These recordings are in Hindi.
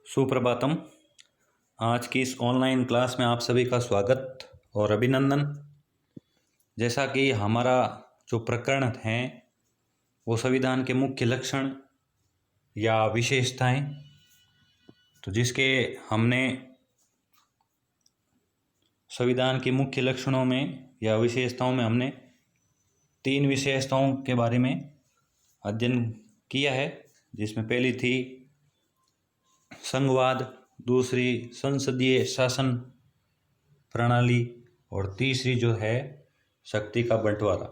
सुप्रभातम। आज की इस ऑनलाइन क्लास में आप सभी का स्वागत और अभिनंदन। जैसा कि हमारा जो प्रकरण है वो संविधान के मुख्य लक्षण या विशेषताएं, तो जिसके हमने संविधान के मुख्य लक्षणों में या विशेषताओं में हमने 3 विशेषताओं के बारे में अध्ययन किया है, जिसमें पहली थी संघवाद, दूसरी संसदीय शासन प्रणाली और तीसरी जो है शक्ति का बंटवारा।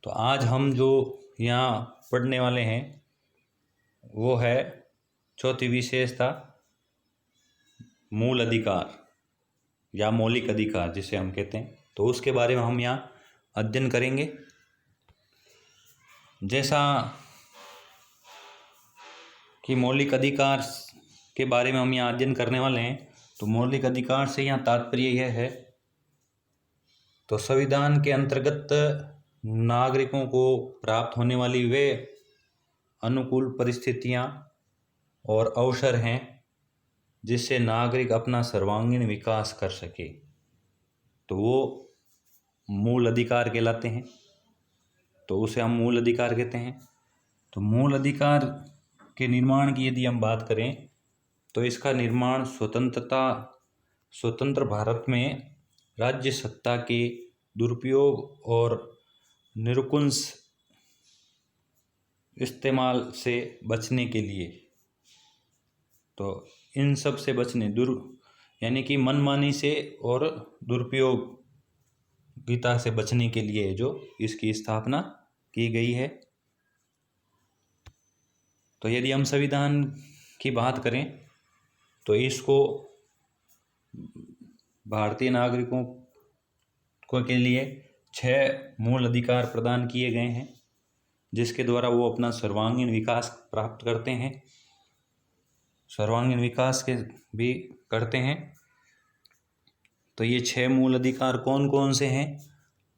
तो आज हम जो यहाँ पढ़ने वाले हैं वो है चौथी विशेषता, मूल अधिकार या मौलिक अधिकार जिसे हम कहते हैं। तो उसके बारे में हम यहाँ अध्ययन करेंगे। जैसा कि मौलिक अधिकार के बारे में हम यहाँ अध्ययन करने वाले हैं, तो मौलिक अधिकार से यहाँ तात्पर्य यह है, तो संविधान के अंतर्गत नागरिकों को प्राप्त होने वाली वे अनुकूल परिस्थितियाँ और अवसर हैं जिससे नागरिक अपना सर्वांगीण विकास कर सके, तो वो मूल अधिकार कहलाते हैं। तो उसे हम मूल अधिकार कहते हैं। तो मूल अधिकार के निर्माण की यदि हम बात करें तो इसका निर्माण स्वतंत्र भारत में राज्य सत्ता के दुरुपयोग और निरंकुश इस्तेमाल से बचने के लिए, तो इन सब से बचने यानी कि मनमानी से और दुरुपयोगिता से बचने के लिए जो इसकी स्थापना की गई है। तो यदि हम संविधान की बात करें तो इसको भारतीय नागरिकों को के लिए 6 मूल अधिकार प्रदान किए गए हैं, जिसके द्वारा वो अपना सर्वांगीण विकास प्राप्त करते हैं, सर्वांगीण विकास के भी करते हैं। तो ये 6 मूल अधिकार कौन कौन से हैं,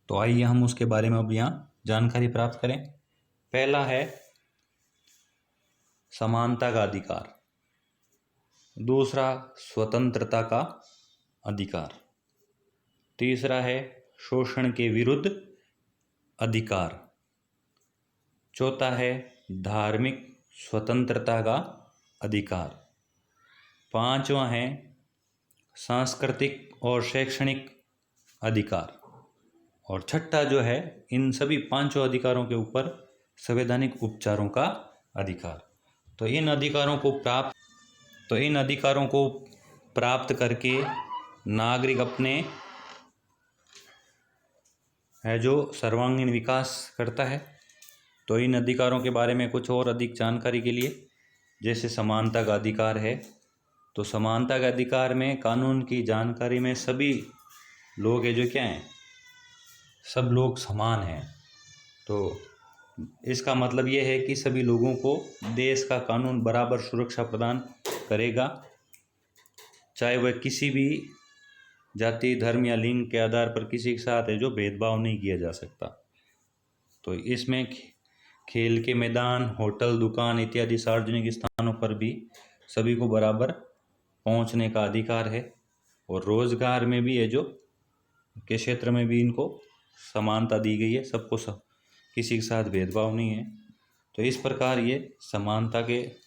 तो आइए हम उसके बारे में अब यहाँ जानकारी प्राप्त करें। पहला है समानता का अधिकार, दूसरा स्वतंत्रता का अधिकार, तीसरा है शोषण के विरुद्ध अधिकार, चौथा है धार्मिक स्वतंत्रता का अधिकार, पांचवा है सांस्कृतिक और शैक्षणिक अधिकार, और छठा जो है इन सभी 5 अधिकारों के ऊपर संवैधानिक उपचारों का अधिकार। तो इन अधिकारों को प्राप्त करके नागरिक अपने है जो सर्वांगीण विकास करता है। तो इन अधिकारों के बारे में कुछ और अधिक जानकारी के लिए, जैसे समानता का अधिकार है, तो समानता का अधिकार में कानून की जानकारी में सभी लोग हैं जो क्या हैं, सब लोग समान हैं। तो इसका मतलब ये है कि सभी लोगों को देश का कानून बराबर सुरक्षा प्रदान करेगा, चाहे वह किसी भी जाति, धर्म या लिंग के आधार पर किसी के साथ है जो भेदभाव नहीं किया जा सकता। तो इसमें खेल के मैदान, होटल, दुकान इत्यादि सार्वजनिक स्थानों पर भी सभी को बराबर पहुंचने का अधिकार है, और रोजगार में भी है जो के क्षेत्र में भी इनको समानता दी गई है, सबको किसी के साथ भेदभाव नहीं है। तो इस प्रकार ये समानता के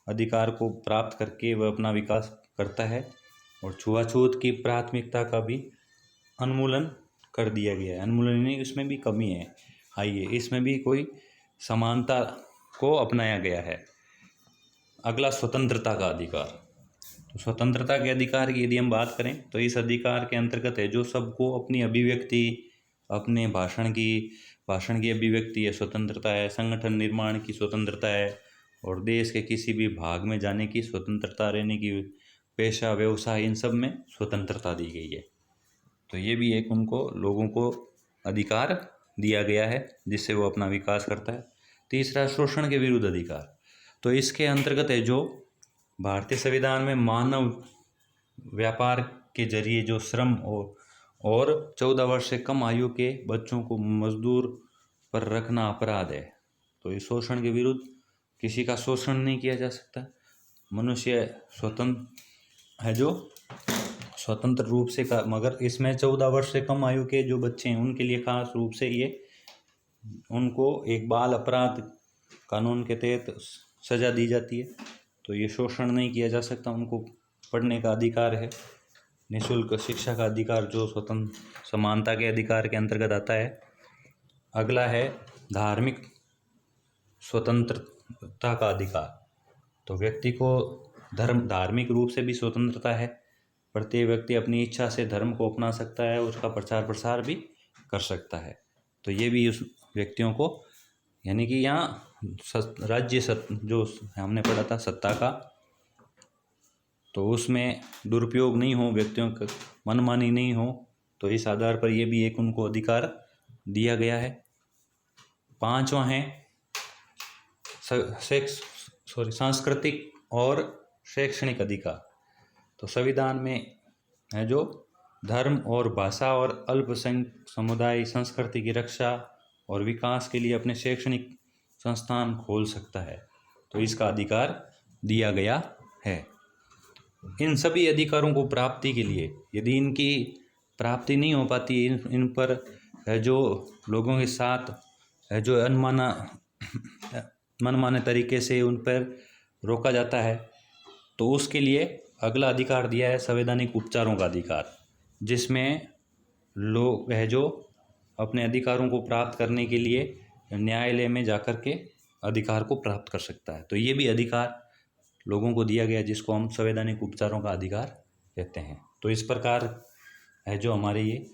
अधिकार को प्राप्त करके वह अपना विकास करता है, और छुआछूत की प्राथमिकता का भी उन्मूलन कर दिया गया है। उन्मूलन नहीं, इसमें भी कमी है। आइए इसमें भी कोई समानता को अपनाया गया है। अगला स्वतंत्रता का अधिकार। तो स्वतंत्रता के अधिकार की यदि हम बात करें तो इस अधिकार के अंतर्गत है जो सबको अपनी अभिव्यक्ति, अपने भाषण की अभिव्यक्ति है स्वतंत्रता है, संगठन निर्माण की स्वतंत्रता है, और देश के किसी भी भाग में जाने की स्वतंत्रता, रहने की, पेशा, व्यवसाय, इन सब में स्वतंत्रता दी गई है। तो ये भी एक उनको लोगों को अधिकार दिया गया है जिससे वो अपना विकास करता है। तीसरा शोषण के विरुद्ध अधिकार। तो इसके अंतर्गत है जो भारतीय संविधान में मानव व्यापार के जरिए जो श्रम और 14 वर्ष से कम आयु के बच्चों को मजदूर पर रखना अपराध है। तो इस शोषण के विरुद्ध किसी का शोषण नहीं किया जा सकता। मनुष्य स्वतंत्र है, जो स्वतंत्र रूप से का, मगर इसमें 14 वर्ष से कम आयु के जो बच्चे हैं उनके लिए खास रूप से ये उनको एक बाल अपराध कानून के तहत सज़ा दी जाती है। तो ये शोषण नहीं किया जा सकता, उनको पढ़ने का अधिकार है, निःशुल्क शिक्षा का अधिकार जो स्वतंत्र समानता के अधिकार के अंतर्गत आता है। अगला है धार्मिक स्वतंत्रता का अधिकार। तो व्यक्ति को धार्मिक रूप से भी स्वतंत्रता है। प्रत्येक व्यक्ति अपनी इच्छा से धर्म को अपना सकता है, उसका प्रचार प्रसार भी कर सकता है। तो ये भी उस व्यक्तियों को, यानी कि यहाँ राज्य जो हमने पढ़ा था सत्ता का, तो उसमें दुरुपयोग नहीं हो, व्यक्तियों का मनमानी नहीं हो, तो इस आधार पर ये भी एक उनको अधिकार दिया गया है। 5वां है सांस्कृतिक और शैक्षणिक अधिकार। तो संविधान में है जो धर्म और भाषा और अल्पसंख्यक समुदाय संस्कृति की रक्षा और विकास के लिए अपने शैक्षणिक संस्थान खोल सकता है, तो इसका अधिकार दिया गया है। इन सभी अधिकारों को प्राप्ति के लिए यदि इनकी प्राप्ति नहीं हो पाती, इन पर है जो लोगों के साथ है जो मनमाने तरीके से उन पर रोका जाता है, तो उसके लिए अगला अधिकार दिया है संवैधानिक उपचारों का अधिकार, जिसमें लोग है जो अपने अधिकारों को प्राप्त करने के लिए न्यायालय में जाकर के अधिकार को प्राप्त कर सकता है। तो ये भी अधिकार लोगों को दिया गया, जिसको हम संवैधानिक उपचारों का अधिकार कहते हैं। तो इस प्रकार है जो हमारे ये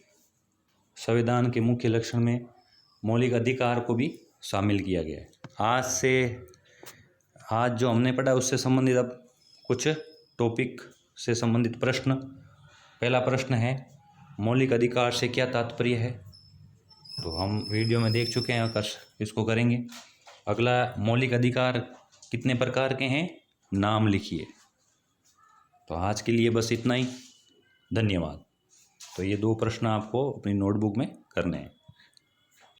संविधान के मुख्य लक्षण में मौलिक अधिकार को भी शामिल किया गया है। आज जो हमने पढ़ा उससे संबंधित अब कुछ टॉपिक से संबंधित प्रश्न। पहला प्रश्न है मौलिक अधिकार से क्या तात्पर्य है, तो हम वीडियो में देख चुके हैं, इसको करेंगे। अगला, मौलिक अधिकार कितने प्रकार के हैं, नाम लिखिए। तो आज के लिए बस इतना ही, धन्यवाद। तो ये 2 प्रश्न आपको अपनी नोटबुक में करने हैं।